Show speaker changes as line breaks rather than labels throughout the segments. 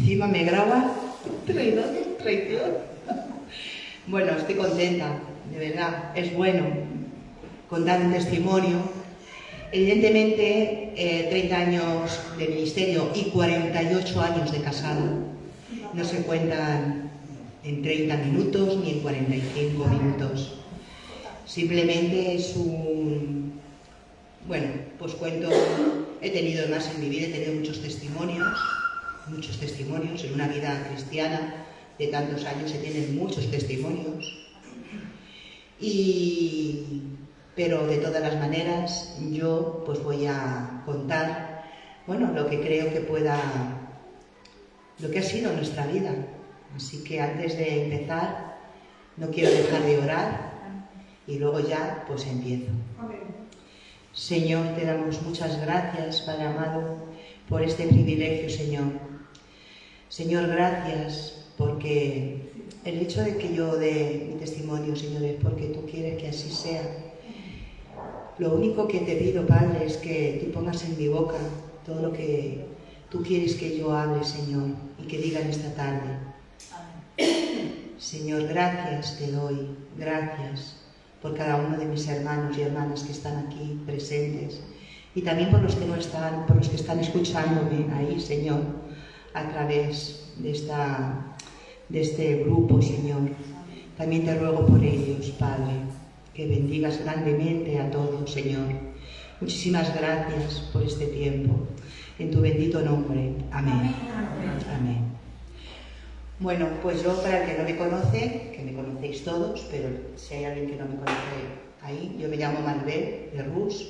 encima me graba. Traición. Bueno, estoy contenta, de verdad. Es bueno contar un testimonio. Evidentemente, 30 años de ministerio y 48 años de casada no se cuentan en 30 minutos ni en 45 minutos. Simplemente es un... Bueno, pues cuento, he tenido además en mi vida, he tenido muchos testimonios. En una vida cristiana de tantos años se tienen muchos testimonios. Pero de todas las maneras yo pues voy a contar, bueno, lo que creo que lo que ha sido nuestra vida. Así que antes de empezar no quiero dejar de orar y luego ya pues empiezo. Señor, te damos muchas gracias, Padre amado, por este privilegio, Señor. Señor, gracias porque el hecho de que yo dé mi testimonio, Señor, es porque tú quieres que así sea. Lo único que te pido, Padre, es que tú pongas en mi boca todo lo que tú quieres que yo hable, Señor, y que diga en esta tarde. Señor, gracias te doy, gracias por cada uno de mis hermanos y hermanas que están aquí presentes y también por los que no están, por los que están escuchándome ahí, Señor, a través de este grupo, Señor. También te ruego por ellos, Padre, que bendigas grandemente a todos, Señor. Muchísimas gracias por este tiempo. En tu bendito nombre. Amén. Amén. Bueno, pues yo, para el que no me conoce, que me conocéis todos, pero si hay alguien que no me conoce ahí, yo me llamo Maribel de Rus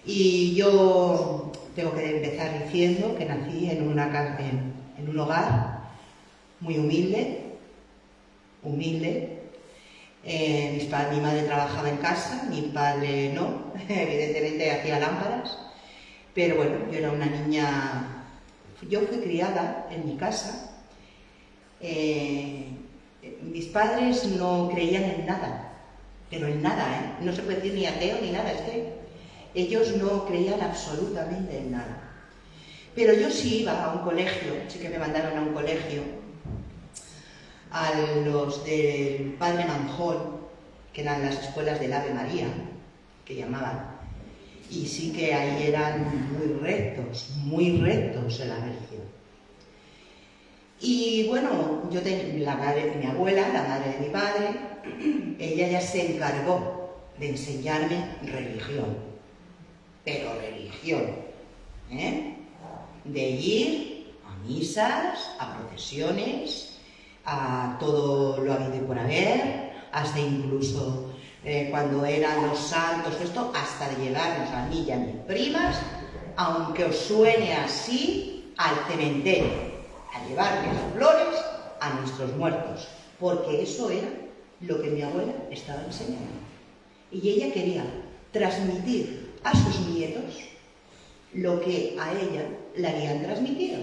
y yo tengo que empezar diciendo que nací en un hogar muy humilde. Mi madre trabajaba en casa, mi padre no, evidentemente hacía lámparas, pero bueno, yo era una niña, yo fui criada en mi casa. Mis padres no creían en nada, pero en nada, no se puede decir ni ateo ni nada, es que ellos no creían absolutamente en nada. Pero yo sí iba a un colegio, sí que me mandaron a un colegio, a los del Padre Manjón, que eran las escuelas del Ave María, que llamaban, y sí que ahí eran muy rectos en la religión. Y bueno, yo tenía la madre de mi abuela, la madre de mi padre, ella ya se encargó de enseñarme religión, pero religión, de ir a misas, a procesiones, a todo lo habido y por haber, hasta incluso cuando eran los santos, esto, hasta de llevarnos a mí y a mis primas, aunque os suene así, al cementerio, a llevarles flores a nuestros muertos, porque eso era lo que mi abuela estaba enseñando. Y ella quería transmitir a sus nietos lo que a ella le habían transmitido.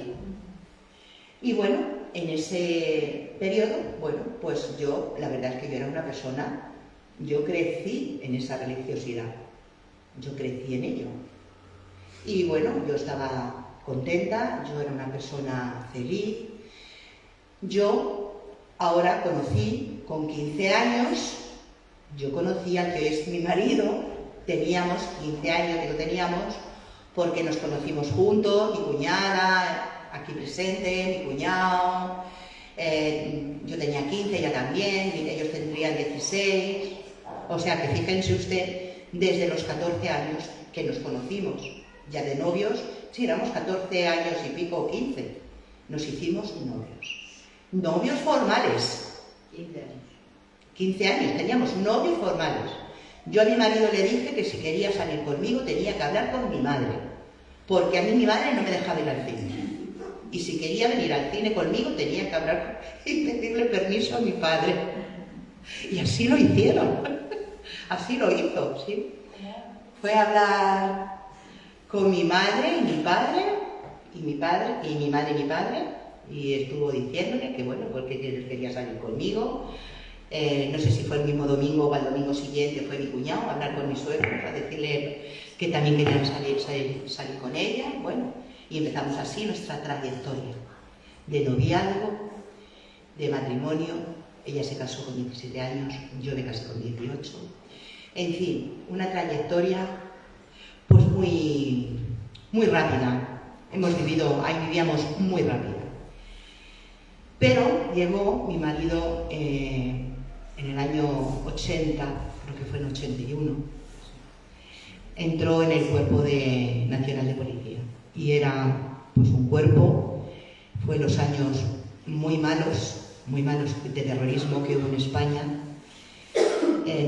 Y bueno, en ese periodo, bueno, pues yo, la verdad es que yo era una persona, yo crecí en esa religiosidad, yo crecí en ello. Y bueno, yo estaba contenta, yo era una persona feliz. Yo ahora conocí, con 15 años, yo conocí al que es mi marido, teníamos 15 años que lo teníamos, porque nos conocimos juntos, mi cuñada, aquí presente, mi cuñado, yo tenía 15, ella también, ellos tendrían 16, o sea que fíjense usted, desde los 14 años que nos conocimos, ya de novios, sí, éramos 14 años y pico o 15, nos hicimos novios formales, 15 años, teníamos novios formales. Yo a mi marido le dije que si quería salir conmigo tenía que hablar con mi madre, porque a mí mi madre no me dejaba ir al cine. Y si quería venir al cine conmigo tenía que hablar y pedirle permiso a mi padre. Y así lo hicieron, así lo hizo, ¿sí? Fue a hablar con mi madre y mi padre, y mi madre y mi padre, y estuvo diciéndole que bueno, porque quería salir conmigo. No sé si fue el mismo domingo o al domingo siguiente fue mi cuñado a hablar con mi suegro, a decirle que también querían salir con ella, bueno, y empezamos así nuestra trayectoria. de noviazgo, de matrimonio. Ella se casó con 17 años, yo me casé con 18. En fin, una trayectoria pues muy rápida. Vivíamos muy rápida. Pero llegó mi marido en el año 80, creo que fue en 81, entró en el cuerpo nacional de policía. Y era pues un cuerpo, fue en los años muy malos de terrorismo que hubo en España.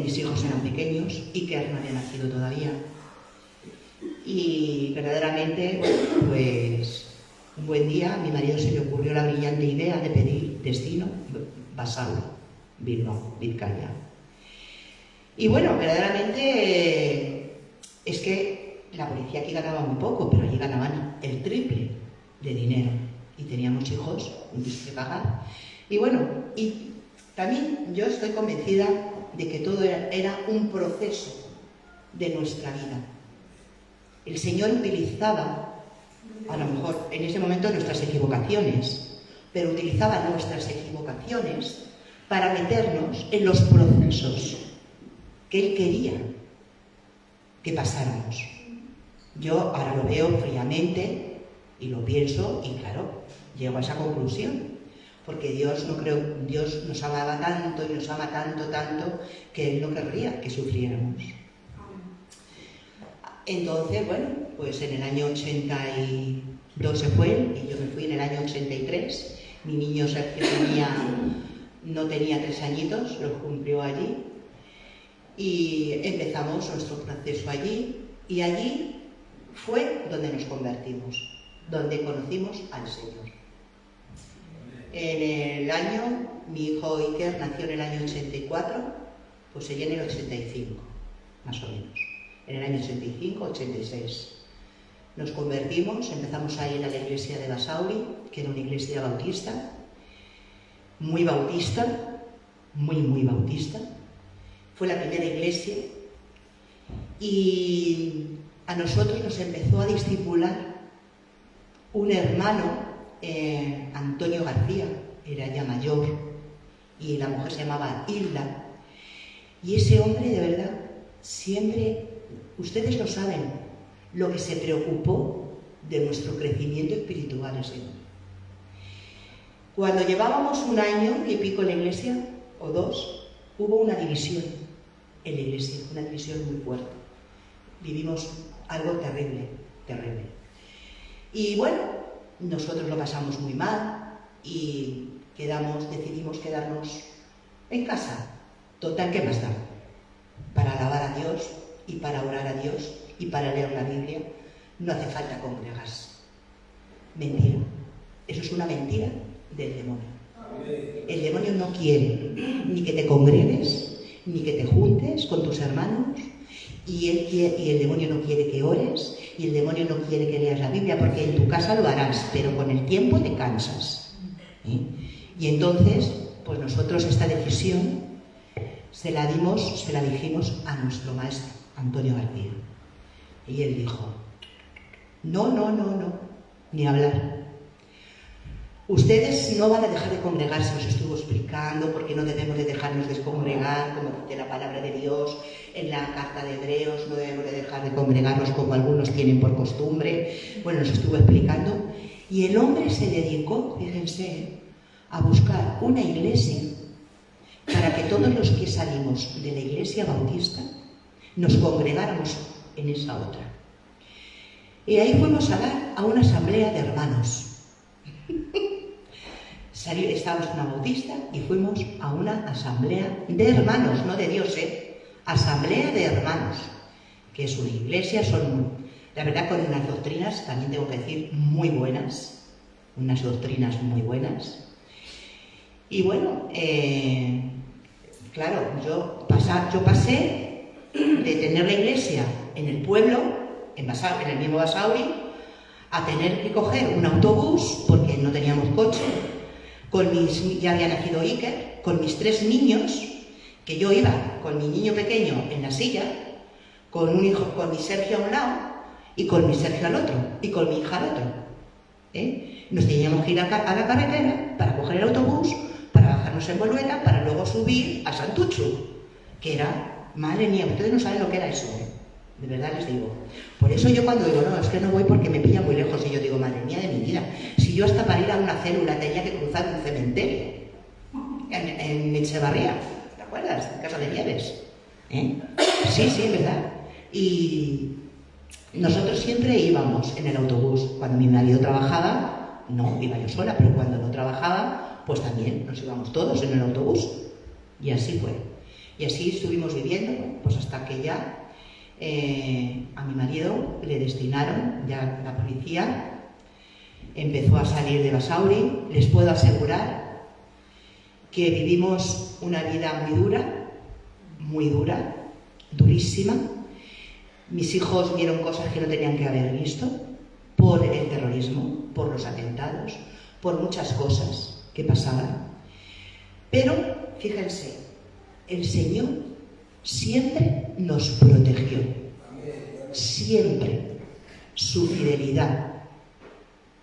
Mis hijos eran pequeños, Iker no había nacido todavía. Y verdaderamente, pues un buen día a mi marido se le ocurrió la brillante idea de pedir destino Basauri, Bilbao, Vizcaya. Y bueno, verdaderamente es que la policía aquí ganaba muy poco, pero allí ganaban el triple de dinero. Y teníamos hijos, un piso que pagar. Y bueno, y también yo estoy convencida de que todo era un proceso de nuestra vida. El Señor utilizaba, a lo mejor en ese momento, nuestras equivocaciones, pero utilizaba nuestras equivocaciones para meternos en los procesos que Él quería que pasáramos. Yo ahora lo veo fríamente y lo pienso y claro, llego a esa conclusión. Porque Dios nos amaba tanto y nos ama tanto que Él no querría que sufriéramos. Entonces, bueno, pues en el año 82 se fue y yo me fui en el año 83. Mi niño Sergio no tenía 3 añitos, los cumplió allí. Y empezamos nuestro proceso allí. Y allí fue donde nos convertimos, donde conocimos al Señor. En el año, mi hijo Iker nació en el año 84, pues ella en el 85, más o menos. En el año 85, 86. Nos convertimos, empezamos a ir a la iglesia de Basauri, que era una iglesia bautista, muy bautista, muy bautista. Fue la primera iglesia y a nosotros nos empezó a discipular un hermano, Antonio García, era ya mayor, y la mujer se llamaba Hilda. Y ese hombre, de verdad, siempre, ustedes lo saben, lo que se preocupó de nuestro crecimiento espiritual ese hombre. Cuando llevábamos 1 año y pico en la iglesia, o 2, hubo una división en la iglesia, una división muy fuerte. Vivimos algo terrible. Y bueno, nosotros lo pasamos muy mal y decidimos quedarnos en casa. Total, ¿qué más da? Para alabar a Dios y para orar a Dios y para leer la Biblia no hace falta congregarse. Mentira. Eso es una mentira del demonio. El demonio no quiere ni que te congregues, ni que te juntes con tus hermanos, y el demonio no quiere que ores, y el demonio no quiere que leas la Biblia, porque en tu casa lo harás, pero con el tiempo te cansas. Y entonces, pues nosotros esta decisión se la dijimos a nuestro maestro, Antonio García. Y él dijo, no, ni hablar. Ustedes no van a dejar de congregarse, os estuvo explicando, porque no debemos de dejarnos descongregar, como dice la palabra de Dios en la carta de Hebreos, no debemos de dejar de congregarnos como algunos tienen por costumbre. Bueno, nos estuvo explicando. Y el hombre se dedicó, fíjense, a buscar una iglesia para que todos los que salimos de la iglesia bautista nos congregáramos en esa otra. Y ahí fuimos a dar a una asamblea de hermanos. Estábamos en una bautista y fuimos a una asamblea de hermanos, no de Dios, asamblea de hermanos, que es una iglesia, son, la verdad, con unas doctrinas, también tengo que decir, muy buenas, unas doctrinas muy buenas. Y bueno, claro, yo pasé de tener la iglesia en el pueblo, en el mismo Basauri, a tener que coger un autobús, porque no teníamos coche, ya había nacido Iker, con mis 3 niños, que yo iba con mi niño pequeño en la silla, con mi Sergio a un lado, y con mi Sergio al otro, y con mi hija al otro. Nos teníamos que ir a la carretera para coger el autobús, para bajarnos en Boluela, para luego subir a Santuchu, que era, madre mía, ustedes no saben lo que era eso, de verdad les digo. Por eso yo cuando digo, no, es que no voy porque me pilla muy lejos, y yo digo, madre mía de mi vida, si yo hasta para ir a una célula tenía que cruzar un cementerio, en Echevarría, ¿te acuerdas? En Casa de Nieves. Sí, sí, ¿verdad? Y nosotros siempre íbamos en el autobús. Cuando mi marido trabajaba, no, iba yo sola, pero cuando no trabajaba, pues también nos íbamos todos en el autobús. Y así fue. Y así estuvimos viviendo, pues hasta que ya a mi marido le destinaron, ya la policía empezó a salir de Basauri. Les puedo asegurar que vivimos una vida muy dura, durísima. Mis hijos vieron cosas que no tenían que haber visto por el terrorismo, por los atentados, por muchas cosas que pasaban. Pero, fíjense, el Señor siempre nos protegió. Siempre. Su fidelidad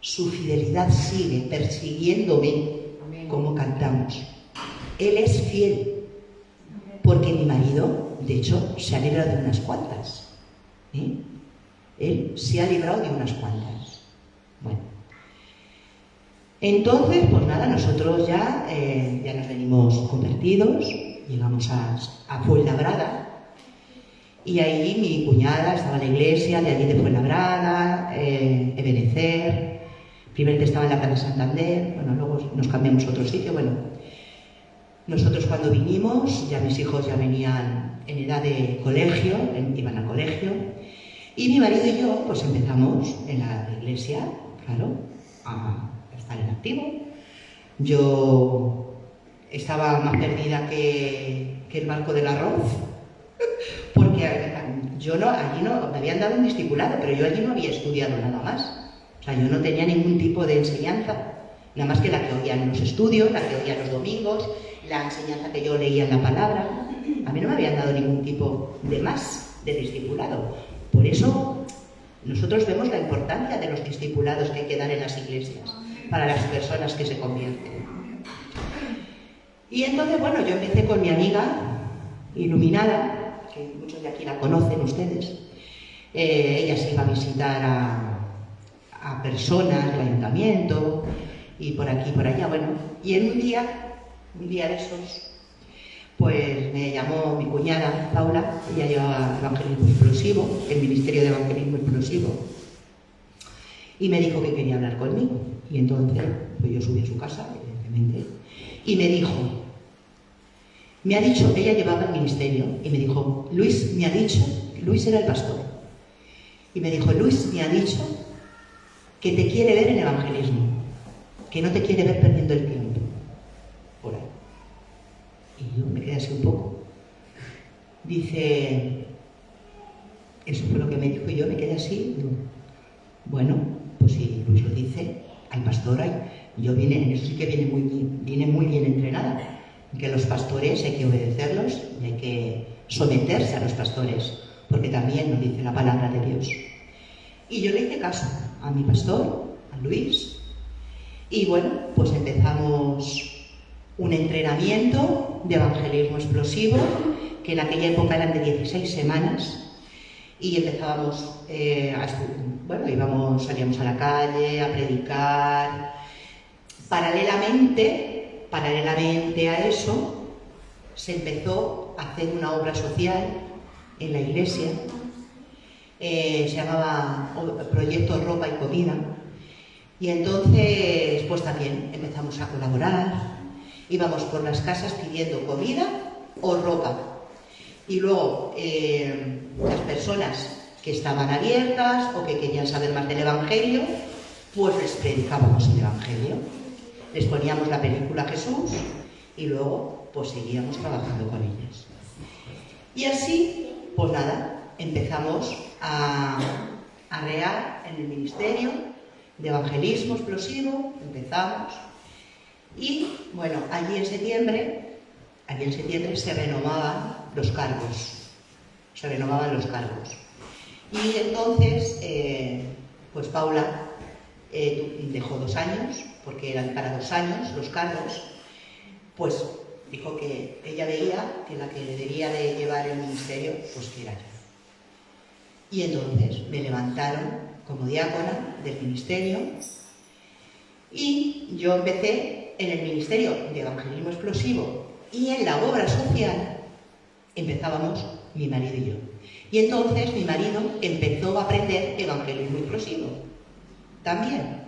sigue persiguiéndome, como cantamos. Él es fiel. Porque mi marido, de hecho, se ha librado de unas cuantas. Él se ha librado de unas cuantas. Bueno. Entonces, pues nada, nosotros ya nos venimos convertidos, llegamos a Fuenlabrada, y ahí mi cuñada estaba en la iglesia de allí de Fuenlabrada, Ebenecer, primero estaba en la Casa Santander, bueno, luego nos cambiamos a otro sitio, bueno. Nosotros cuando vinimos, ya mis hijos ya venían en edad de colegio, iban al colegio, y mi marido y yo pues empezamos en la iglesia, claro, a estar en activo. Yo estaba más perdida que el barco del arroz, porque allí no, me habían dado un discipulado, pero yo allí no había estudiado nada más. O sea, yo no tenía ningún tipo de enseñanza, nada más que la que oía en los estudios, la que oía los domingos, la enseñanza que yo leía en la palabra. A mí no me habían dado ningún tipo de más de discipulado. Por eso nosotros vemos la importancia de los discipulados que hay que dar en las iglesias para las personas que se convierten. Y entonces, bueno, yo empecé con mi amiga iluminada, que muchos de aquí la conocen ustedes. Ella se iba a visitar a personas del ayuntamiento y por aquí y por allá, bueno. Y en un día de esos, pues me llamó mi cuñada, Paula, ella llevaba Evangelismo Explosivo, el Ministerio de Evangelismo Explosivo, y me dijo que quería hablar conmigo. Y entonces, pues yo subí a su casa, evidentemente, y me dijo, ella llevaba el ministerio, y me dijo, Luis me ha dicho, Luis era el pastor, y me dijo, Luis me ha dicho que te quiere ver en evangelismo, que no te quiere ver perdiendo el tiempo. Por ahí. Y yo me quedé así un poco. Dice, eso fue lo que me dijo, y yo me quedé así. Digo, bueno, pues si Luis lo dice, hay pastor, en eso sí que viene muy bien entrenada. Que los pastores hay que obedecerlos y hay que someterse a los pastores, porque también nos dice la palabra de Dios. Y yo le hice caso a mi pastor, a Luis, y bueno, pues empezamos un entrenamiento de evangelismo explosivo, que en aquella época eran de 16 semanas, y empezábamos, salíamos a la calle a predicar. Paralelamente a eso, se empezó a hacer una obra social en la iglesia, se llamaba Proyecto Ropa y Comida, y entonces pues también empezamos a colaborar, íbamos por las casas pidiendo comida o ropa, y luego las personas que estaban abiertas o que querían saber más del Evangelio, pues les predicábamos el Evangelio, les poníamos la película Jesús y luego pues seguíamos trabajando con ellas. Y así, pues nada, empezamos a rear en el ministerio de evangelismo explosivo, empezamos, y bueno, allí en septiembre se renovaban los cargos, y entonces, pues Paula dejó 2 años, porque eran para 2 años los cargos, pues dijo que ella veía que la que debía de llevar el ministerio, pues que era yo. Y entonces me levantaron como diácona del ministerio y yo empecé en el Ministerio de Evangelismo Explosivo y en la obra social empezábamos mi marido y yo. Y entonces mi marido empezó a aprender evangelismo explosivo también.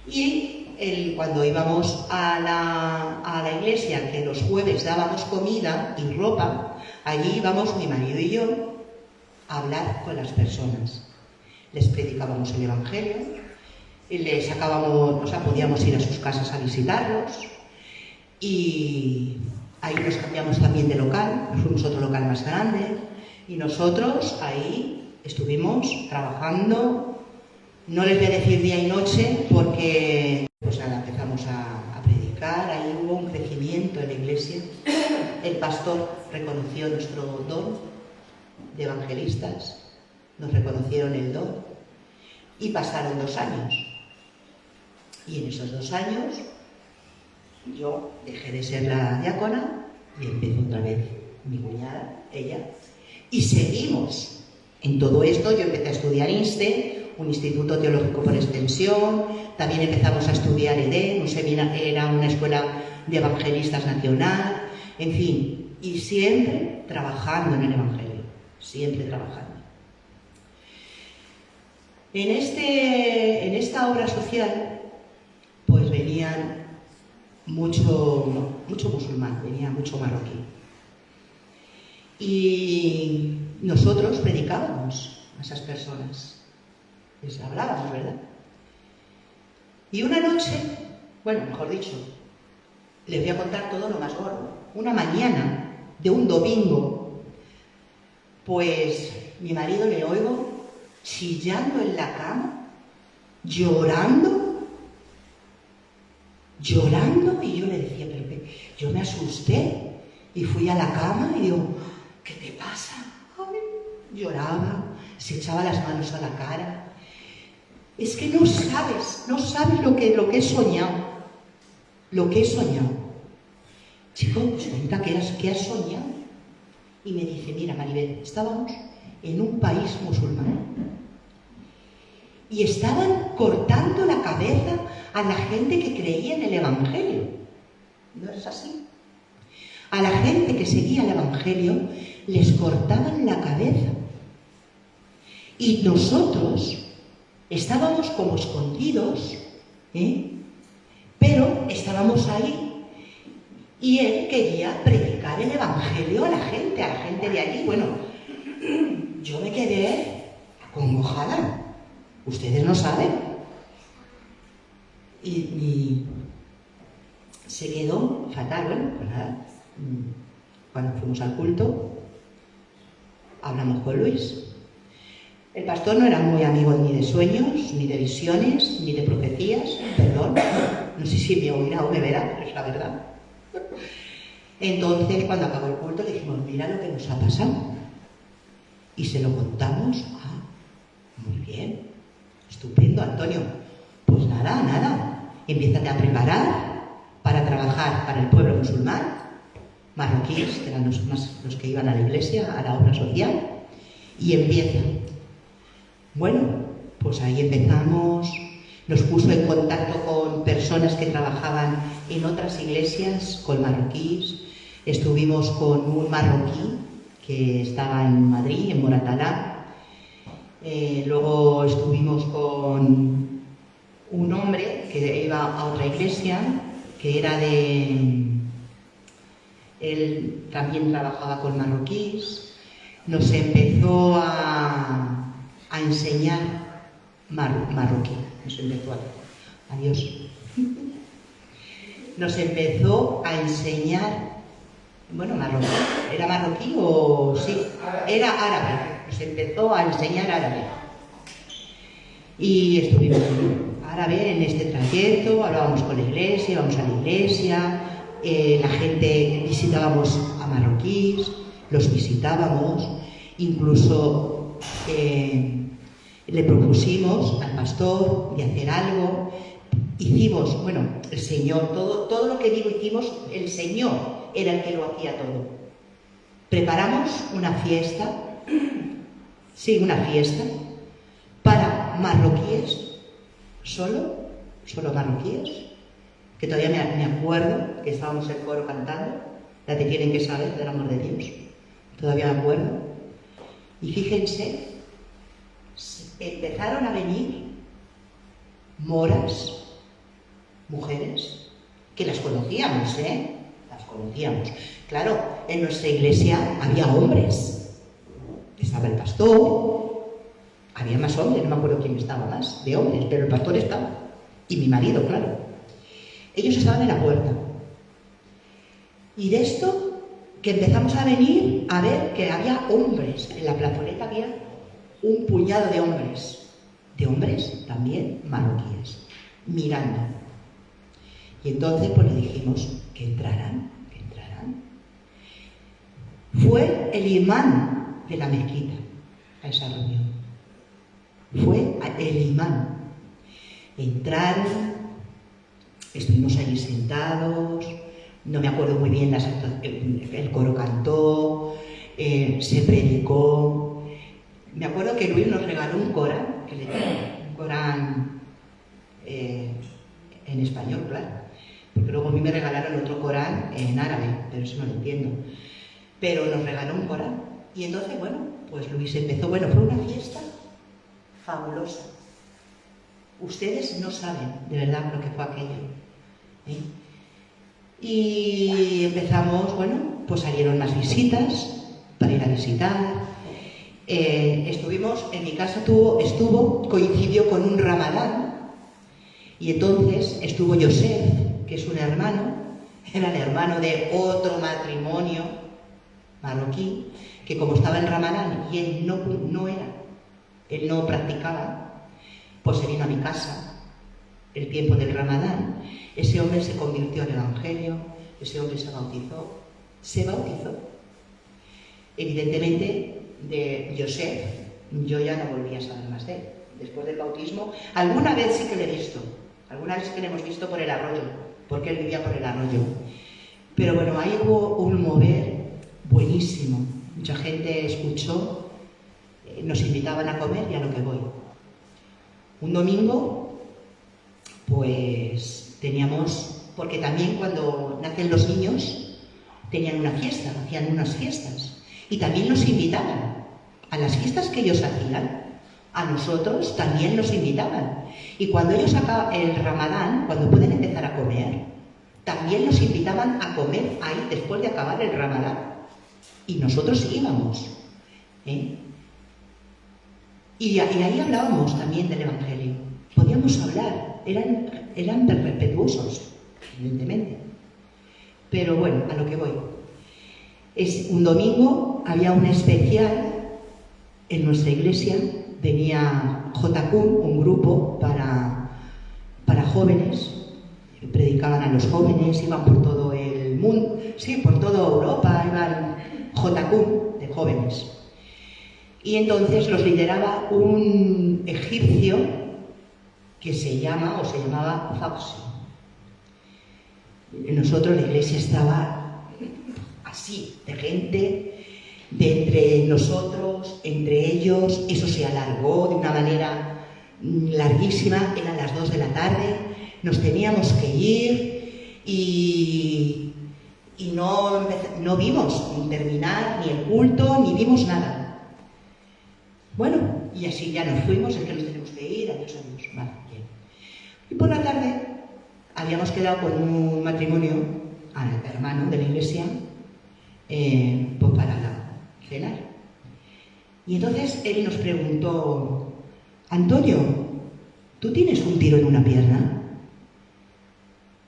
Y cuando íbamos a la iglesia, que los jueves dábamos comida y ropa, allí íbamos mi marido y yo a hablar con las personas. Les predicábamos el evangelio, y les sacábamos, o sea, podíamos ir a sus casas a visitarlos, y ahí nos cambiamos también de local, nos fuimos a otro local más grande, y nosotros ahí estuvimos trabajando, no les voy a decir día y noche, porque pues nada, empezamos a predicar, ahí hubo un crecimiento en la iglesia, el pastor reconoció nuestro don de evangelistas, nos reconocieron el don, y pasaron 2 años. Y en esos 2 años yo dejé de ser la diácona y empezó otra vez mi cuñada, ella, y seguimos en todo esto. Yo empecé a estudiar INSTE, un instituto teológico por extensión, también empezamos a estudiar EDEN, era una escuela de evangelistas nacional, en fin, y siempre trabajando en el evangelio, siempre trabajando. En esta obra social, pues venían mucho musulmán, venía mucho marroquí. Y nosotros predicábamos a esas personas, les hablábamos, ¿verdad? Y una noche, bueno, mejor dicho, les voy a contar todo lo más gordo. Una mañana de un domingo, pues mi marido le oigo chillando en la cama, llorando, y yo le decía, pero yo me asusté y fui a la cama y digo, ¿qué te pasa? Ay, lloraba, se echaba las manos a la cara. Es que no sabes lo que he soñado, Chico, pues cuenta qué has soñado. Y me dice, mira Maribel, estábamos en un país musulmán y estaban cortando la cabeza a la gente que creía en el evangelio. ¿No es así? A la gente que seguía el evangelio les cortaban la cabeza. Y nosotros estábamos como escondidos, pero estábamos ahí y él quería predicar el evangelio a la gente de allí. Bueno, yo me quedé acongojada. Ustedes no saben. Y se quedó fatal. Bueno, pues nada. Cuando fuimos al culto, hablamos con Luis. El pastor no era muy amigo ni de sueños, ni de visiones, ni de profecías. Perdón. No sé si me oirá o me verá, pero es la verdad. Entonces, cuando acabó el culto, le dijimos, mira lo que nos ha pasado. Y se lo contamos. Ah, muy bien. Estupendo, Antonio. Pues nada. Empiézate a preparar para trabajar para el pueblo musulmán, marroquíes, que eran los que iban a la iglesia, a la obra social, y empieza. Bueno, pues ahí empezamos. Nos puso en contacto con personas que trabajaban en otras iglesias, con marroquíes. Estuvimos con un marroquí que estaba en Madrid, en Moratalá. Luego estuvimos con un hombre que iba a otra iglesia, que era él también trabajaba con marroquíes. Nos empezó a enseñar marroquí. Adiós. Nos empezó a enseñar, bueno, marroquí. ¿Era marroquí o sí? Era árabe. Nos empezó a enseñar árabe. Y estuvimos árabe en este trayecto, hablábamos con la iglesia, íbamos a la iglesia, la gente, visitábamos a marroquíes, los visitábamos, incluso Le propusimos al pastor de hacer algo. Hicimos, bueno, el Señor, todo lo que digo hicimos, el Señor era el que lo hacía todo. Preparamos una fiesta, sí, una fiesta, para marroquíes, solo marroquíes, que todavía me acuerdo que estábamos el coro cantando, la que tienen que saber del amor de Dios, todavía me acuerdo. Y fíjense, empezaron a venir moras, mujeres, que las conocíamos, las conocíamos. Claro, en nuestra iglesia había hombres, estaba el pastor, había más hombres, no me acuerdo quién estaba más, de hombres, pero el pastor estaba, y mi marido, claro. Ellos estaban en la puerta. Y de esto, que empezamos a venir a ver que había hombres, en la plazoleta había un puñado de hombres también marroquíes, mirando. Y entonces pues le dijimos que entraran. Fue el imán de la mezquita a esa reunión. Fue el imán. Entraron, estuvimos allí sentados, no me acuerdo muy bien, el coro cantó, se predicó. Me acuerdo que Luis nos regaló un Corán, un Corán en español, claro, porque luego a mí me regalaron otro Corán en árabe, pero eso no lo entiendo. Pero nos regaló un Corán. Y entonces, bueno, pues Luis empezó. Bueno, fue una fiesta fabulosa. Ustedes no saben de verdad lo que fue aquello. Y empezamos, bueno, pues salieron más visitas para ir a visitar. Estuvimos, en mi casa coincidió con un Ramadán. Y entonces estuvo Joseph, que es un hermano, era el hermano de otro matrimonio marroquí, que como estaba en Ramadán y él él no practicaba, pues se vino a mi casa el tiempo del Ramadán. Ese hombre se convirtió al Evangelio, ese hombre se bautizó. Evidentemente, de Joseph, yo ya no volví a saber más de él. Después del bautismo, alguna vez sí que le he visto, alguna vez sí que le hemos visto por el arroyo, porque él vivía por el arroyo. Pero bueno, ahí hubo un mover buenísimo. Mucha gente escuchó, nos invitaban a comer y a lo que voy. Un domingo, pues teníamos, porque también cuando nacen los niños, tenían una fiesta, hacían unas fiestas. Y también nos invitaban a las fiestas que ellos hacían. A nosotros también nos invitaban. Y cuando ellos acaban el Ramadán, cuando pueden empezar a comer, también nos invitaban a comer ahí después de acabar el Ramadán. Y nosotros íbamos. Y ahí hablábamos también del Evangelio. Podíamos hablar, eran respetuosos, evidentemente. Pero bueno, a lo que voy. Es un domingo, había un especial en nuestra iglesia, venía JQ, un grupo para jóvenes, predicaban a los jóvenes, iban por todo el mundo, sí, por toda Europa, iban JQ de jóvenes. Y entonces los lideraba un egipcio que se llamaba Fauci. Nosotros, la iglesia estaba así, de gente, de entre nosotros, entre ellos. Eso se alargó de una manera larguísima, eran las 2 de la tarde, nos teníamos que ir y no vimos ni terminar ni el culto, ni vimos nada. Bueno, y así ya nos fuimos, es que nos tenemos que ir, adiós. Vale, bien. Y por la tarde habíamos quedado con un matrimonio, hermano de la iglesia, pues para cenar. Y entonces él nos preguntó: Antonio, ¿tú tienes un tiro en una pierna?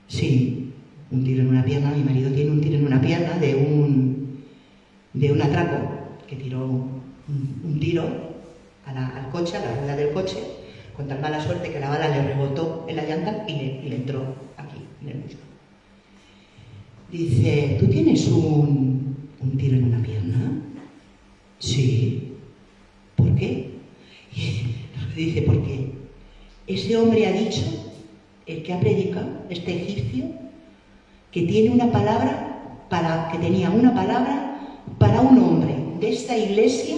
Sí, un tiro en una pierna. Mi marido tiene un tiro en una pierna de un atraco, que tiró un tiro al coche, a la rueda del coche, con tan mala suerte que la bala le rebotó en la llanta y le entró aquí, en el muslo. Dice: ¿tú tienes un tiro en una pierna? Sí. ¿Por qué? Y nos Dice, porque ese hombre ha dicho, el que ha predicado, este egipcio, que tiene una palabra que tenía una palabra para un hombre de esta iglesia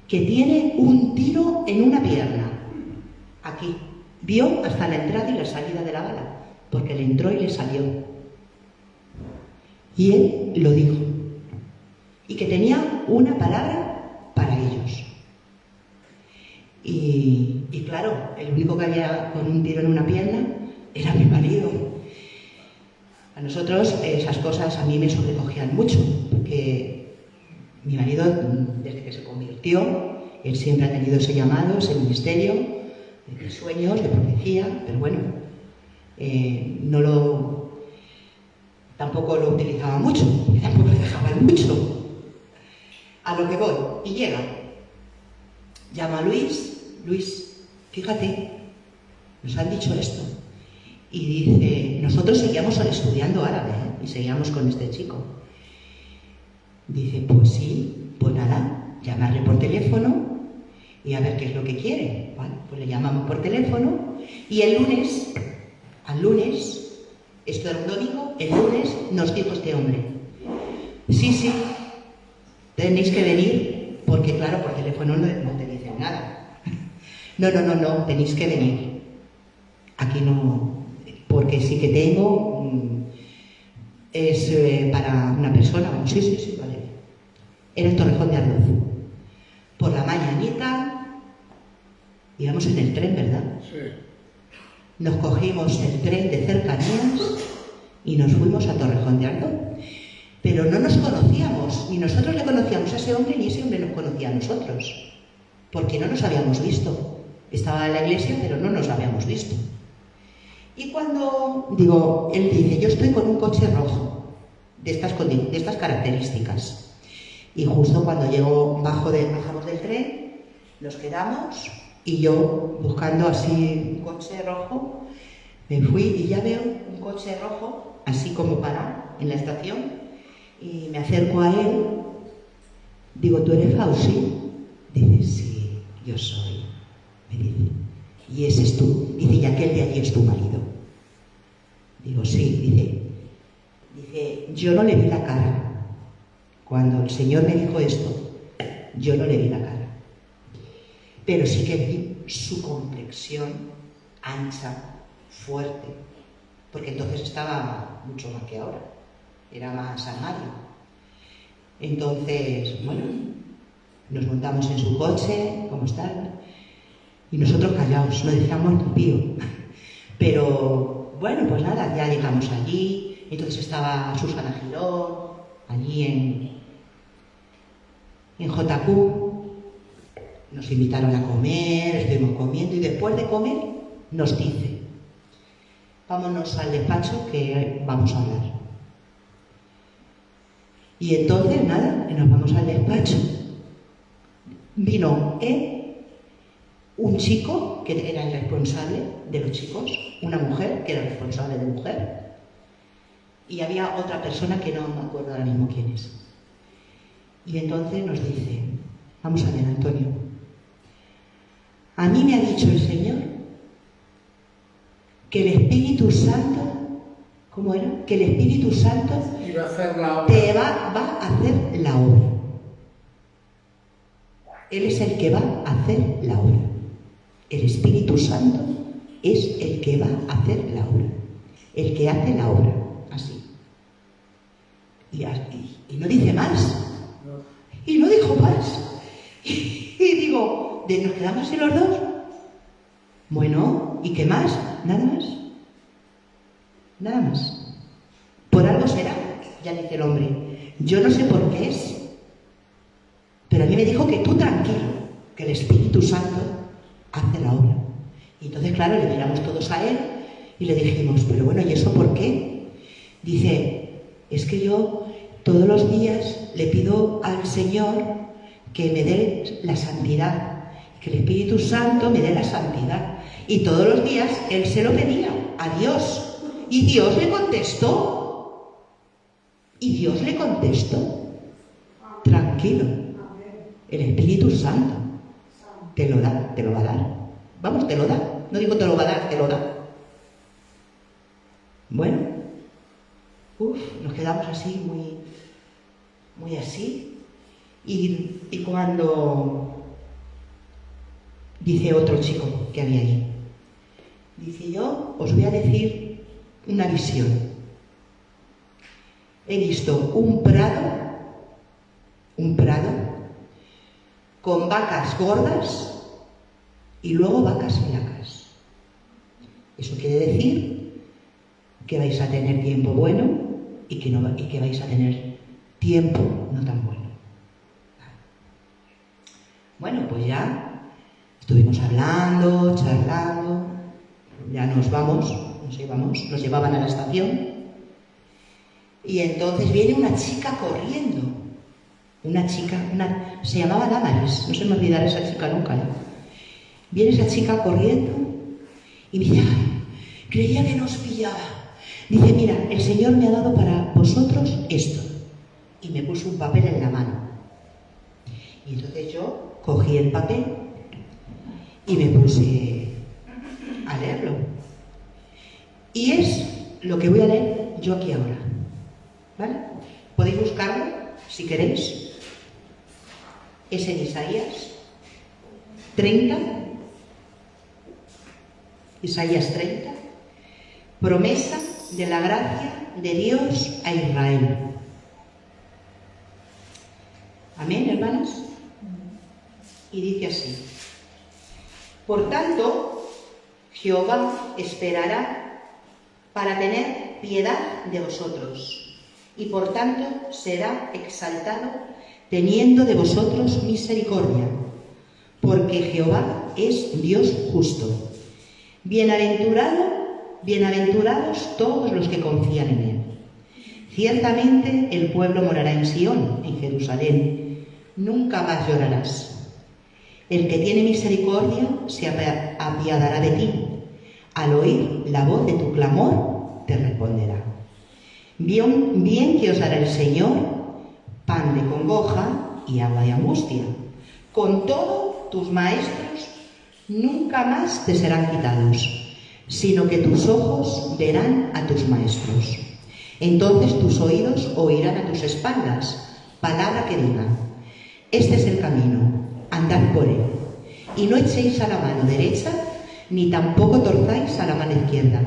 que tiene un tiro en una pierna. Aquí. Vio hasta la entrada y la salida de la bala, porque le entró y le salió. Y él lo dijo. Y que tenía una palabra para ellos. Y claro, el único que había con un tiro en una pierna era mi marido. A nosotros esas cosas a mí me sobrecogían mucho, porque mi marido, desde que se convirtió, él siempre ha tenido ese llamado, ese ministerio, de sueños, de profecía, pero bueno, tampoco lo utilizaba mucho, tampoco lo dejaban mucho. A lo que voy, y llega, llama a Luis, fíjate, nos han dicho esto. Y dice, nosotros seguíamos estudiando árabe, y seguíamos con este chico. Dice, pues sí, pues nada, llamarle por teléfono y a ver qué es lo que quiere. Vale, pues le llamamos por teléfono y al lunes, esto era un domingo, el lunes nos dijo este hombre, sí, tenéis que venir, porque claro, por teléfono no te dicen nada. No, tenéis que venir. Aquí no, porque sí que tengo, es para una persona, bueno, sí, vale. Era en Torrejón de Ardoz. Por la mañanita, íbamos en el tren, ¿verdad? Sí. Nos cogimos el tren de cercanías y nos fuimos a Torrejón de Ardoz. Pero no nos conocíamos, ni nosotros le conocíamos a ese hombre, ni ese hombre nos conocía a nosotros, porque no nos habíamos visto. Estaba en la iglesia, pero no nos habíamos visto. Y cuando, él dice, yo estoy con un coche rojo, de estas características. Y justo cuando bajamos del tren, nos quedamos y yo, buscando así un coche rojo, me fui y ya veo un coche rojo, así como parado en la estación, y me acerco a él, digo, ¿tú eres Fausi? Dice, sí, yo soy, me dice, ¿y ese es tú? Dice, ¿y aquel de allí es tu marido? Digo, sí, dice, yo no le vi la cara. Cuando el Señor me dijo esto, yo no le vi la cara. Pero sí que vi su complexión ancha, fuerte, porque entonces estaba mucho más que ahora, era más armario. Entonces, bueno, nos montamos en su coche, ¿cómo están? Y nosotros callados, no decíamos ni pío. Pero, bueno, pues nada, ya llegamos allí, entonces estaba Susana Girón, allí en JQ, nos invitaron a comer, estuvimos comiendo y después de comer nos dice, vámonos al despacho que vamos a hablar. Y entonces nada, nos vamos al despacho. Vino un chico que era el responsable de los chicos, una mujer que era responsable de mujer, y había otra persona que no me acuerdo ahora mismo quién es. Y entonces nos dice, vamos a ver, Antonio, a mí me ha dicho el Señor que el Espíritu Santo, ¿cómo era? Que el Espíritu Santo te va a hacer la obra. Él es el que va a hacer la obra. El Espíritu Santo es el que va a hacer la obra. El que hace la obra, así. Y no dice más. Y no dijo más. Y digo, ¿nos quedamos así los dos? Bueno, ¿y qué más? Nada más. Nada más. Por algo será, ya dice el hombre. Yo no sé por qué es. Pero a mí me dijo que tú tranquilo, que el Espíritu Santo hace la obra. Y entonces, claro, le miramos todos a él y le dijimos, pero bueno, ¿y eso por qué? Dice, es que yo todos los días le pido al Señor que me dé la santidad, que el Espíritu Santo me dé la santidad. Y todos los días él se lo pedía a Dios. Y Dios le contestó. Y Dios le contestó. Tranquilo. El Espíritu Santo te lo va a dar. Vamos, te lo da. No digo te lo va a dar, te lo da. Bueno, nos quedamos así, muy así. Y cuando dice otro chico que había allí, dice, yo os voy a decir una visión. He visto un prado con vacas gordas y luego vacas flacas. Eso quiere decir que vais a tener tiempo bueno y que vais a tener tiempo no tan bueno. Bueno, pues ya estuvimos hablando, charlando, ya nos llevaban a la estación. Y entonces viene una chica corriendo. Se llamaba Damaris, no se me olvidará esa chica nunca, ¿eh? Viene esa chica corriendo y me dice, ay, creía que nos pillaba. Dice, mira, el Señor me ha dado para vosotros esto. Y me puso un papel en la mano. Y entonces yo cogí el papel y me puse a leerlo. Y es lo que voy a leer yo aquí ahora. ¿Vale? Podéis buscarlo si queréis. Es en Isaías 30. Isaías 30. Promesa de la gracia de Dios a Israel. Amén, hermanas. Y dice así: por tanto, Jehová esperará para tener piedad de vosotros, y por tanto será exaltado teniendo de vosotros misericordia, porque Jehová es Dios justo. Bienaventurados todos los que confían en él. Ciertamente el pueblo morará en Sión, en Jerusalén. Nunca más llorarás. El que tiene misericordia se apiadará de ti. Al oír la voz de tu clamor, te responderá. Bien que os dará el Señor, pan de congoja y agua de angustia. Con todo, tus maestros nunca más te serán quitados, sino que tus ojos verán a tus maestros. Entonces tus oídos oirán a tus espaldas palabra que diga: este es el camino, andad por él, y no echéis a la mano derecha, ni tampoco torzáis a la mano izquierda.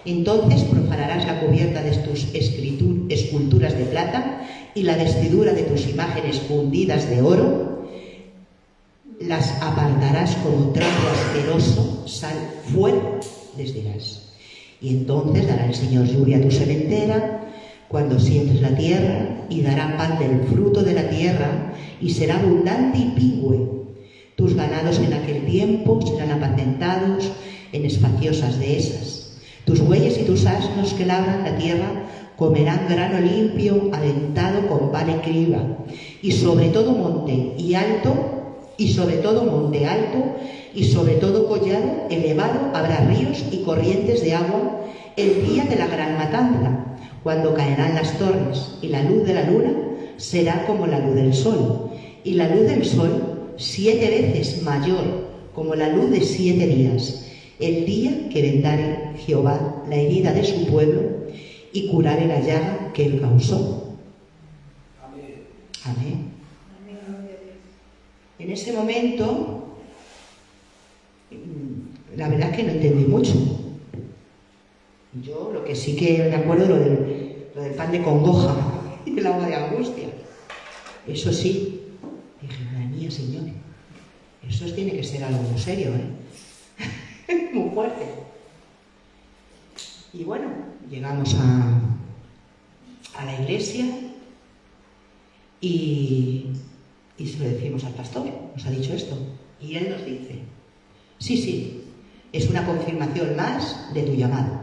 Entonces profanarás la cubierta de tus esculturas de plata y la vestidura de tus imágenes fundidas de oro. Las apartarás como trapo asqueroso, sal fuera, les dirás. Y entonces dará el Señor lluvia a tu sementera cuando siembres la tierra, y dará pan del fruto de la tierra, y será abundante y pingüe. Tus ganados en aquel tiempo serán apacentados en espaciosas dehesas. Tus bueyes y tus asnos que labran la tierra comerán grano limpio, aventado con vara y criba. Y sobre todo monte alto, y sobre todo collado elevado habrá ríos y corrientes de agua el día de la gran matanza, cuando caerán las torres, y la luz de la luna será como la luz del sol, y la luz del sol 7 veces mayor, como la luz de 7 días, el día que vendare Jehová la herida de su pueblo y curare la llaga que él causó. Amén. Amén. En ese momento, la verdad es que no entendí mucho. Yo lo que sí que me acuerdo lo del pan de congoja y el agua de angustia. Eso sí, dije, madre mía, Señor, eso tiene que ser algo muy serio, ¿eh? Muy fuerte. Y bueno, llegamos a la iglesia y se lo decimos al pastor, nos ha dicho esto. Y él nos dice, sí, es una confirmación más de tu llamado.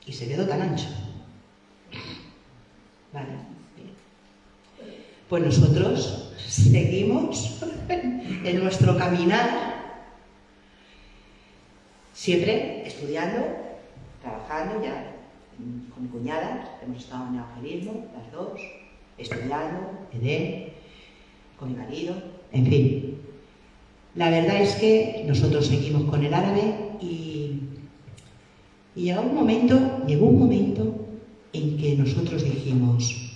Y se quedó tan ancho. Vale, bien. Pues nosotros seguimos en nuestro caminar, siempre estudiando, trabajando ya con mi cuñada, hemos estado en evangelismo, las dos, estudiando, Edén, con mi marido, en fin. La verdad es que nosotros seguimos con el árabe y llegó un momento en que nosotros dijimos,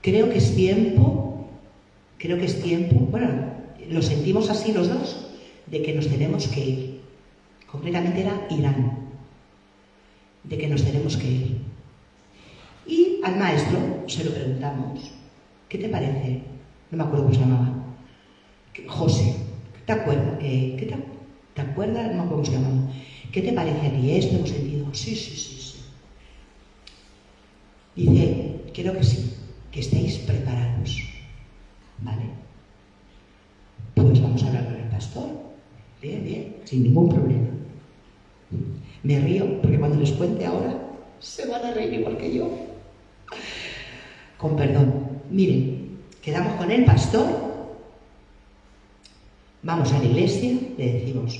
creo que es tiempo, bueno, lo sentimos así los dos, de que nos tenemos que ir. Concretamente era Irán, de que nos tenemos que ir. Y al maestro se lo preguntamos, ¿qué te parece? No me acuerdo cómo se llamaba. José, ¿te acuerdas? ¿Te acuerdas? No me acuerdo cómo se llamaba. ¿Qué te parece a ti esto? Hemos sentido, sí. Dice, creo que sí, que estéis preparados. ¿Vale? Pues vamos a hablar con el pastor. Bien, sin ningún problema. Me río porque cuando les cuente ahora se van a reír igual que yo. Con perdón. Miren, quedamos con el pastor, vamos a la iglesia, le decimos,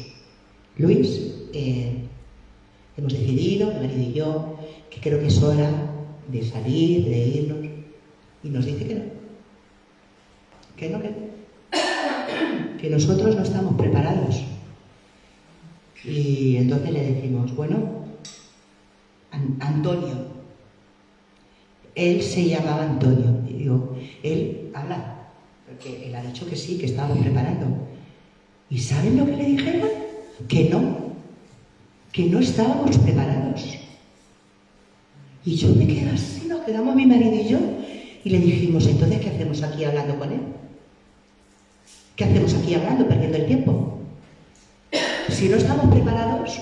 Luis, hemos decidido, mi marido y yo, que creo que es hora de salir, de irnos, y nos dice que no, que nosotros no estamos preparados. Y entonces le decimos, bueno, Antonio, él se llamaba Antonio, y digo, él habla, porque él ha dicho que sí, que estábamos preparando. ¿Y saben lo que le dijeron? Que no estábamos preparados. Y yo me quedé así, nos quedamos mi marido y yo, y le dijimos, entonces, ¿qué hacemos aquí hablando con él? ¿Qué hacemos aquí hablando, perdiendo el tiempo? Si no estamos preparados,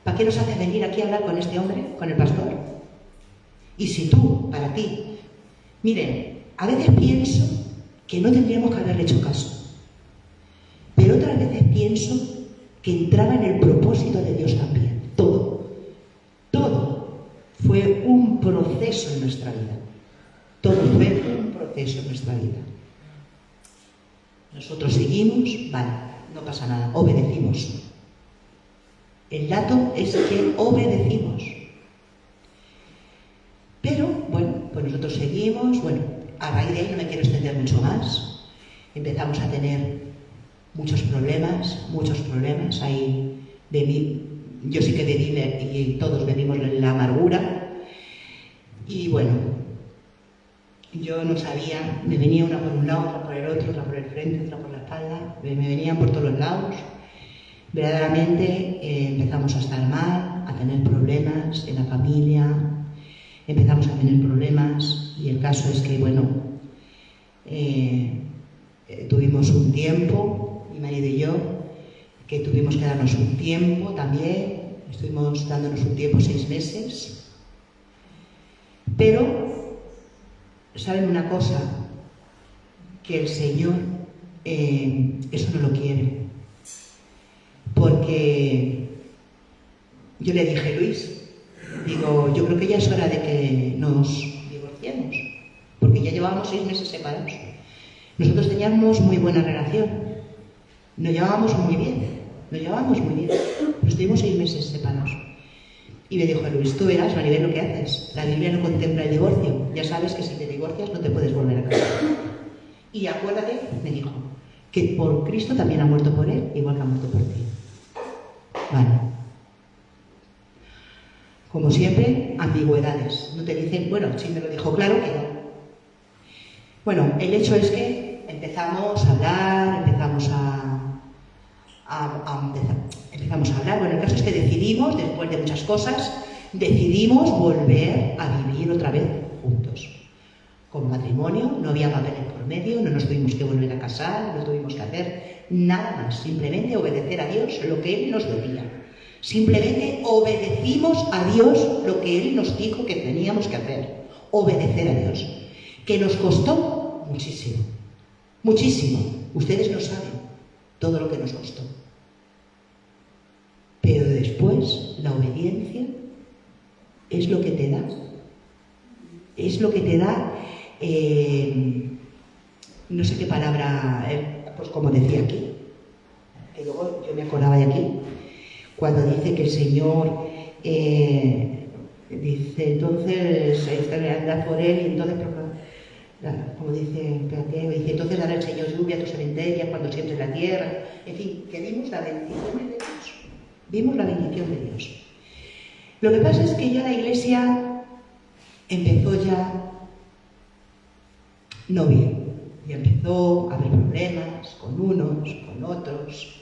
¿para qué nos hace venir aquí a hablar con este hombre, con el pastor? Y si tú, para ti, miren, a veces pienso que no tendríamos que haberle hecho caso, pero otras veces pienso que entraba en el propósito de Dios también. Todo fue un proceso en nuestra vida. Todo fue un proceso en nuestra vida. Nosotros seguimos, vale, no pasa nada, obedecimos. El dato es que obedecimos. Pero, bueno, pues nosotros seguimos, a raíz de ahí no me quiero extender mucho más. Empezamos a tener muchos problemas, ahí yo sí que bebí y todos bebimos la amargura. Y bueno, yo no sabía, me venía una por un lado, otra por el otro, otra por el frente, otra por la espalda, me venían por todos los lados. Verdaderamente empezamos a estar mal, a tener problemas en la familia, empezamos a tener problemas y el caso es que, tuvimos un tiempo, mi marido y yo, que tuvimos que darnos un tiempo también, estuvimos dándonos un tiempo, 6 meses, pero, ¿saben una cosa? Que el Señor eso no lo quiere. Porque yo le dije, Luis, digo, yo creo que ya es hora de que nos divorciemos, porque ya llevábamos 6 meses separados. Nosotros teníamos muy buena relación, nos llevábamos muy bien, pero estuvimos 6 meses separados. Y me dijo Luis, tú verás, Maribel, lo que haces. La Biblia no contempla el divorcio. Ya sabes que si te divorcias no te puedes volver a casar. Y acuérdate, me dijo, que por Cristo también ha muerto por él, igual que ha muerto por ti. Vale. Como siempre, ambigüedades. No te dicen, sí me lo dijo claro que no. Bueno, el hecho es que empezamos a hablar, empezamos a hablar. Bueno, el caso es que decidimos, después de muchas cosas, volver a vivir otra vez juntos. Con matrimonio, no había papeles por medio, no nos tuvimos que volver a casar, no tuvimos que hacer nada más, simplemente obedecer a Dios lo que Él nos decía. Simplemente obedecimos a Dios lo que Él nos dijo que teníamos que hacer. Obedecer a Dios. Que nos costó muchísimo. Muchísimo. Ustedes no saben todo lo que nos costó. Pero después, la obediencia es lo que te da. Es lo que te da, no sé qué palabra, pues como decía aquí, que luego yo me acordaba de aquí, cuando dice que el Señor dice, entonces, anda por él y entonces como dice Santiago, dice, entonces dará el Señor lluvia a tu cementerio cuando siembres la tierra. En fin, que vimos la bendición de Dios. Vimos la bendición de Dios. Lo que pasa es que ya la Iglesia empezó ya no bien. Y empezó a haber problemas con unos, con otros.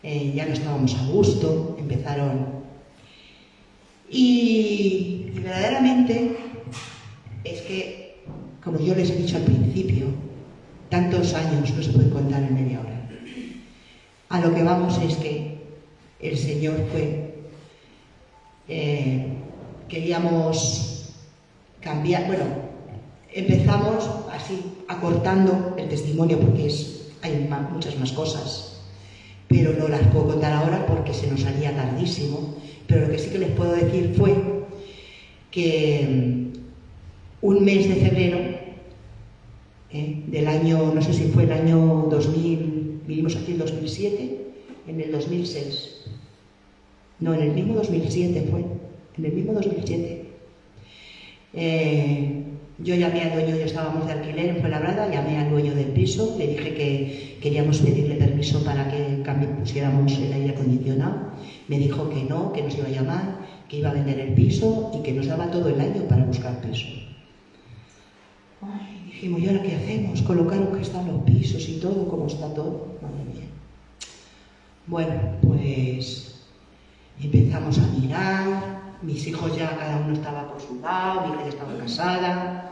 Ya no estábamos a gusto, empezaron. Y verdaderamente es que, como yo les he dicho al principio, tantos años no se puede contar en media hora. A lo que vamos es que el Señor fue, queríamos cambiar, bueno, empezamos así acortando el testimonio porque hay muchas más cosas, pero no las puedo contar ahora porque se nos haría tardísimo. Pero lo que sí que les puedo decir fue que un mes de febrero del año, no sé si fue el año 2000, vinimos aquí en 2007, en el 2006, no, en el mismo 2007 fue, en el mismo 2007. Yo llamé al dueño, yo estábamos de alquiler en Fuenlabrada, llamé al dueño del piso, le dije que queríamos pedirle permiso para que pusiéramos el aire acondicionado. Me dijo que no, que nos iba a llamar, que iba a vender el piso y que nos daba todo el año para buscar piso. Ay, dijimos, ¿y ahora qué hacemos? Colocaron que están los pisos y todo, cómo está todo. Madre mía. Bueno, pues empezamos a mirar. Mis hijos ya cada uno estaba por su lado, mi hija ya estaba casada.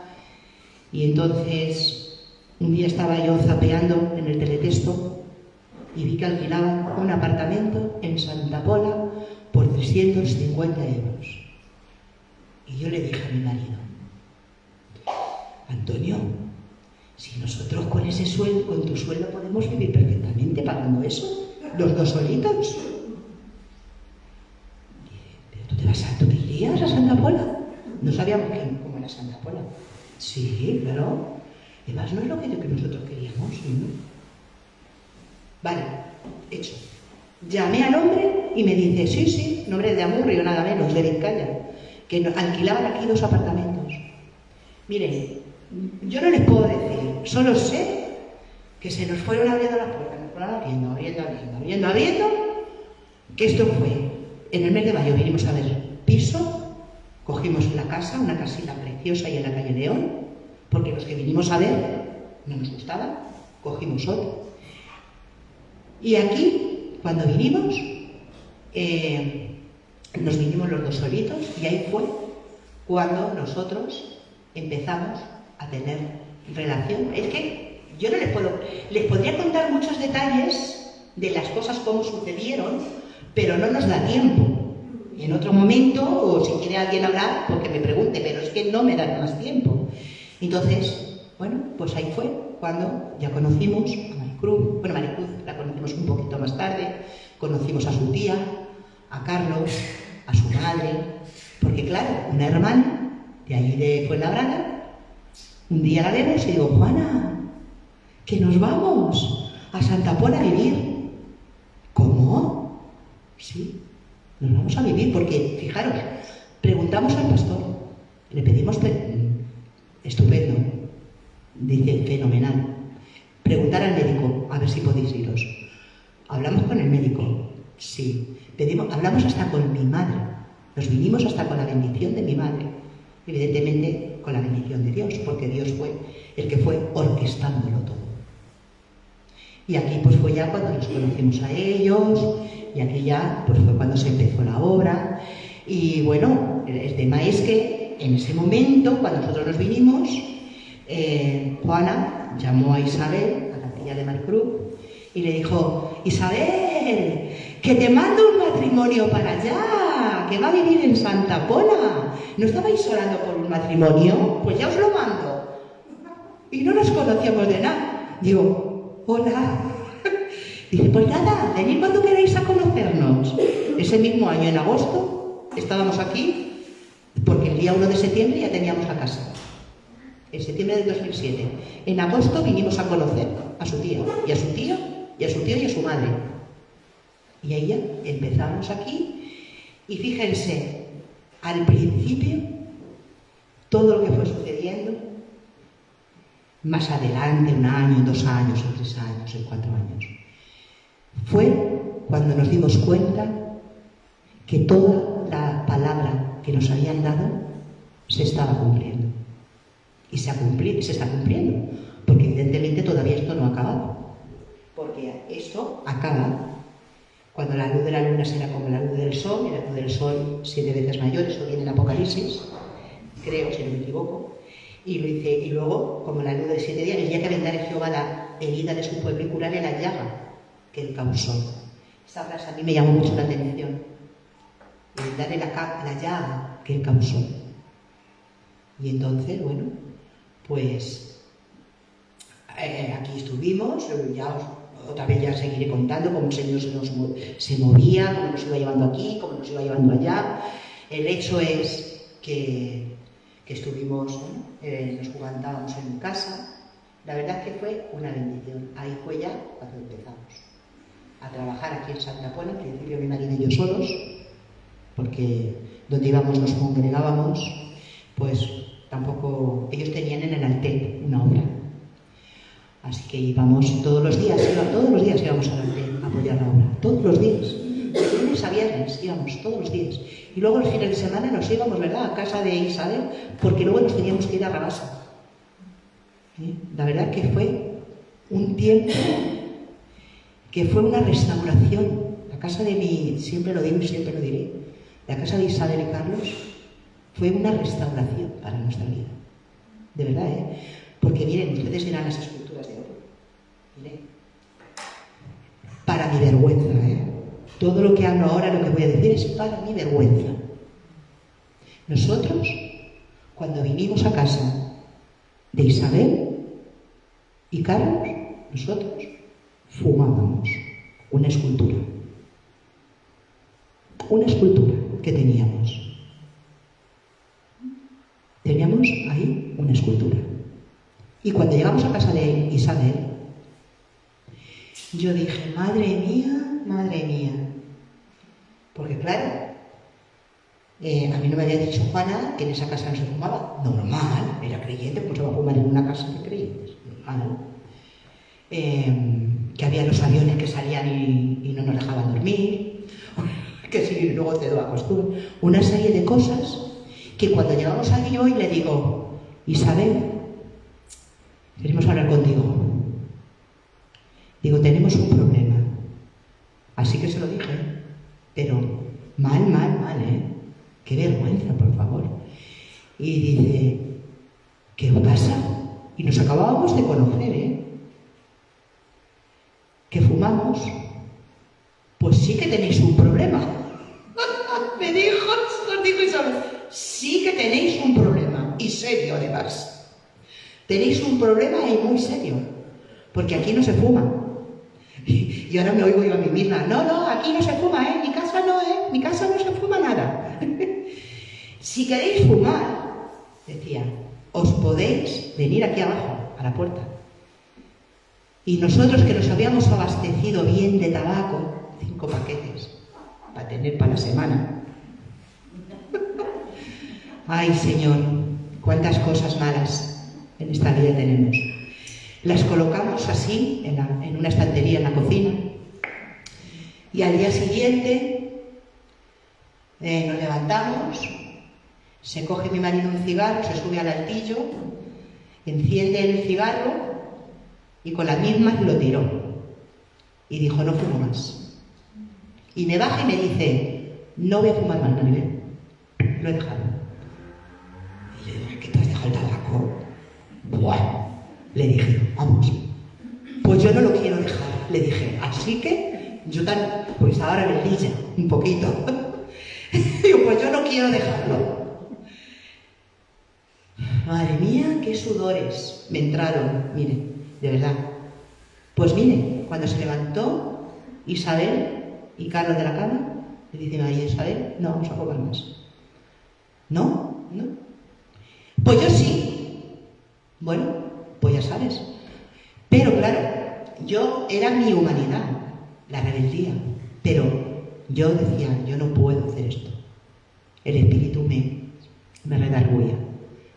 Y entonces, un día estaba yo zapeando en el teletexto y vi que alquilaban un apartamento en Santa Pola por 350 euros. Y yo le dije a mi marido, Antonio, si nosotros con ese sueldo, con tu sueldo podemos vivir perfectamente pagando eso, los dos solitos. ¿Tú te irías a Santa Pola? No sabíamos cómo era Santa Pola. Sí, claro. Además, no es lo que nosotros queríamos, ¿no? Vale, hecho. Llamé al hombre y me dice, sí, nombre de Amurrio, nada menos, de Vizcaya, que alquilaban aquí 2 apartamentos. Miren, yo no les puedo decir, solo sé que se nos fueron abriendo las puertas, nos fueron abriendo, que esto fue. En el mes de mayo vinimos a ver piso, cogimos la casa, una casita preciosa ahí en la calle León, porque los que vinimos a ver no nos gustaba, cogimos otro. Y aquí, cuando vinimos, nos vinimos los dos solitos y ahí fue cuando nosotros empezamos a tener relación. Es que yo no les podría contar muchos detalles de las cosas como sucedieron, pero no nos da tiempo. Y en otro momento, o si quiere alguien hablar, pues que me pregunte, pero es que no me da más tiempo. Entonces, bueno, pues ahí fue cuando ya conocimos a Maricruz. Bueno, Maricruz la conocimos un poquito más tarde, conocimos a su tía, a Carlos, a su madre, porque claro, una hermana de allí de Fuenlabrada, un día la vemos y digo, Juana, que nos vamos a Santa Pola a vivir. ¿Cómo? Sí, nos vamos a vivir, porque, fijaros, preguntamos al pastor, le pedimos, estupendo, dice, fenomenal. Preguntar al médico, a ver si podéis iros. Hablamos con el médico, sí. Hablamos hasta con mi madre, nos vinimos hasta con la bendición de mi madre, evidentemente con la bendición de Dios, porque Dios fue el que fue orquestándolo todo. Y aquí pues fue ya cuando nos conocimos a ellos, y aquí ya pues fue cuando se empezó la obra. Y bueno, el tema es que en ese momento, cuando nosotros nos vinimos, Juana llamó a Isabel, a la tía de Maricruz, y le dijo, Isabel, que te mando un matrimonio para allá, que va a vivir en Santa Pola. ¿No estabais orando por un matrimonio? Pues ya os lo mando. Y no nos conocíamos de nada. Digo, hola. Dice, pues nada, venid cuando queráis a conocernos. Ese mismo año, en agosto, estábamos aquí, porque el día 1 de septiembre ya teníamos la casa. En septiembre del 2007. En agosto vinimos a conocer a su tía, y a su tío, y a su tío y a su madre. Y ahí ya empezamos aquí, y fíjense, al principio, todo lo que fue sucediendo, más adelante, 1 año, 2 años, en 3 años, en 4 años, fue cuando nos dimos cuenta que toda la palabra que nos habían dado se estaba cumpliendo. Y se está cumpliendo, porque evidentemente todavía esto no ha acabado. Porque esto acaba cuando la luz de la luna será como la luz del sol, y la luz del sol 7 veces mayor, eso viene en Apocalipsis, creo, si no me equivoco. Y luego, como la luz de 7 días, el día que vendrá Jehová la herida de su pueblo y curarle la llaga que él causó. Esta frase a mí me llamó mucho la atención. Vendarle la llaga que él causó. Y entonces, bueno, pues aquí estuvimos, otra vez ya seguiré contando cómo el Señor se movía, cómo nos iba llevando aquí, cómo nos iba llevando allá. El hecho es que estuvimos, nos jugábamos en casa. La verdad es que fue una bendición. Ahí fue ya cuando empezamos a trabajar aquí en Santa Pona, al principio mi marido y yo solos, porque donde íbamos nos congregábamos, pues tampoco, ellos tenían en el Altet una obra. Así que íbamos todos los días íbamos al Altet a apoyar la obra, todos los días. De lunes a viernes íbamos todos los días. Y luego el fin de semana nos íbamos, ¿verdad?, a casa de Isabel, porque luego nos teníamos que ir a Rabasa. La verdad que fue un tiempo que fue una restauración. La casa de siempre lo digo y siempre lo diré, la casa de Isabel y Carlos fue una restauración para nuestra vida. De verdad, porque miren, ustedes eran las esculturas de oro. Miren. Para mi vergüenza, Todo lo que hablo ahora, lo que voy a decir, es para mi vergüenza. Nosotros, cuando vinimos a casa de Isabel y Carlos, nosotros fumábamos una escultura. Una escultura que teníamos. Teníamos ahí una escultura. Y cuando llegamos a casa de Isabel, yo dije, madre mía. Porque claro, a mí no me había dicho Juana que en esa casa no se fumaba. Normal, era creyente, pues se va a fumar en una casa de creyentes. Normal. Que había los aviones que salían y no nos dejaban dormir, que si luego te daba costura. Una serie de cosas que cuando llegamos allí hoy le digo, Isabel, queremos hablar contigo. Digo, tenemos un problema. Así que se lo dije, pero mal, Qué vergüenza, por favor. Y dice, ¿qué pasa? Y nos acabábamos de conocer, que fumamos. Pues sí que tenéis un problema. Me dijo, nos dijo Isabel, sí que tenéis un problema, y serio además. Tenéis un problema y muy serio, porque aquí no se fuma. Y ahora me oigo yo a mí misma, no, aquí no se fuma, mi casa no se fuma nada. Si queréis fumar, decía, os podéis venir aquí abajo, a la puerta. Y nosotros que nos habíamos abastecido bien de tabaco, 5 paquetes, para tener para la semana. Ay, Señor, cuántas cosas malas en esta vida tenemos. Las colocamos así, en una estantería en la cocina, y al día siguiente nos levantamos, se coge mi marido un cigarro, se sube al altillo, enciende el cigarro y con las mismas lo tiró. Y dijo, no fumo más. Y me baja y me dice, no voy a fumar más, Maribel. Lo he dejado. Y yo dije, ¿qué te has dejado el tabaco? Buah. Le dije, vamos, pues yo no lo quiero dejar, le dije, así que yo pues ahora me pilla un poquito. Digo, pues yo no quiero dejarlo. Madre mía, qué sudores me entraron, mire, de verdad. Pues mire, cuando se levantó Isabel y Carlos de la cama, le dice María Isabel, no vamos a fumar más. ¿No? Pues yo sí. Bueno, pues ya sabes. Pero claro, yo era mi humanidad, la rebeldía. Pero yo decía, yo no puedo hacer esto. El espíritu me redarguía.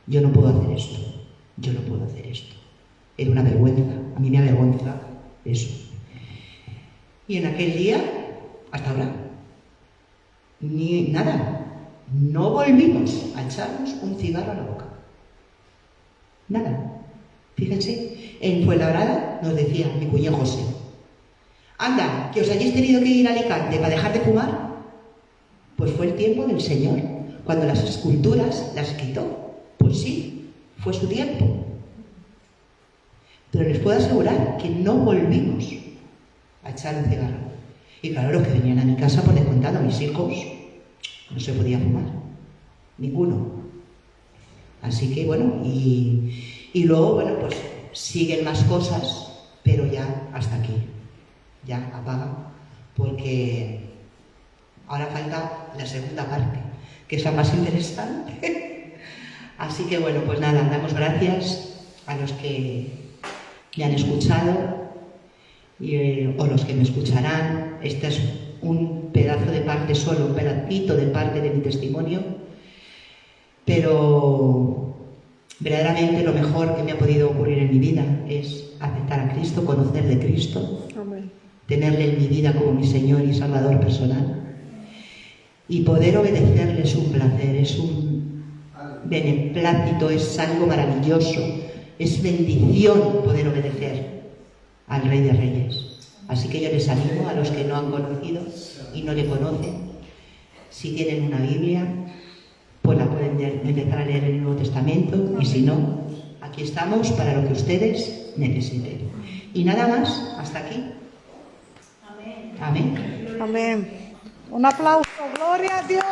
Yo no puedo hacer esto. Era una vergüenza, a mí me avergüenza eso. Y en aquel día, hasta ahora, ni nada, no volvimos a echarnos un cigarro a la boca. Nada. Fíjense, en Fuenlabrada nos decía mi cuñado José: anda, que os hayáis tenido que ir a Alicante para dejar de fumar. Pues fue el tiempo del Señor. Cuando las esculturas las quitó, pues sí, fue su tiempo. Pero les puedo asegurar que no volvimos a echar un cigarro. Y claro, los que venían a mi casa, por descontado, mis hijos, no se podía fumar. Ninguno. Así que bueno, y luego, bueno, pues siguen más cosas, pero ya hasta aquí. Ya apaga, porque ahora falta la segunda parte, que es la más interesante. Así que bueno, pues nada, damos gracias a los que me han escuchado o los que me escucharán. Este es un pedazo de parte solo, un pedacito de parte de mi testimonio, pero verdaderamente lo mejor que me ha podido ocurrir en mi vida es aceptar a Cristo, conocer de Cristo. Amén. Tenerle en mi vida como mi Señor y Salvador personal, y poder obedecerle es un placer, es un beneplácito, es algo maravilloso, es bendición poder obedecer al Rey de Reyes. Así que yo les animo a los que no han conocido y no le conocen, si tienen una Biblia, pues la pueden empezar a leer en el Nuevo Testamento, y si no, aquí estamos para lo que ustedes necesiten. Y nada más, hasta aquí. Amén.
Amén. Un aplauso, gloria a Dios.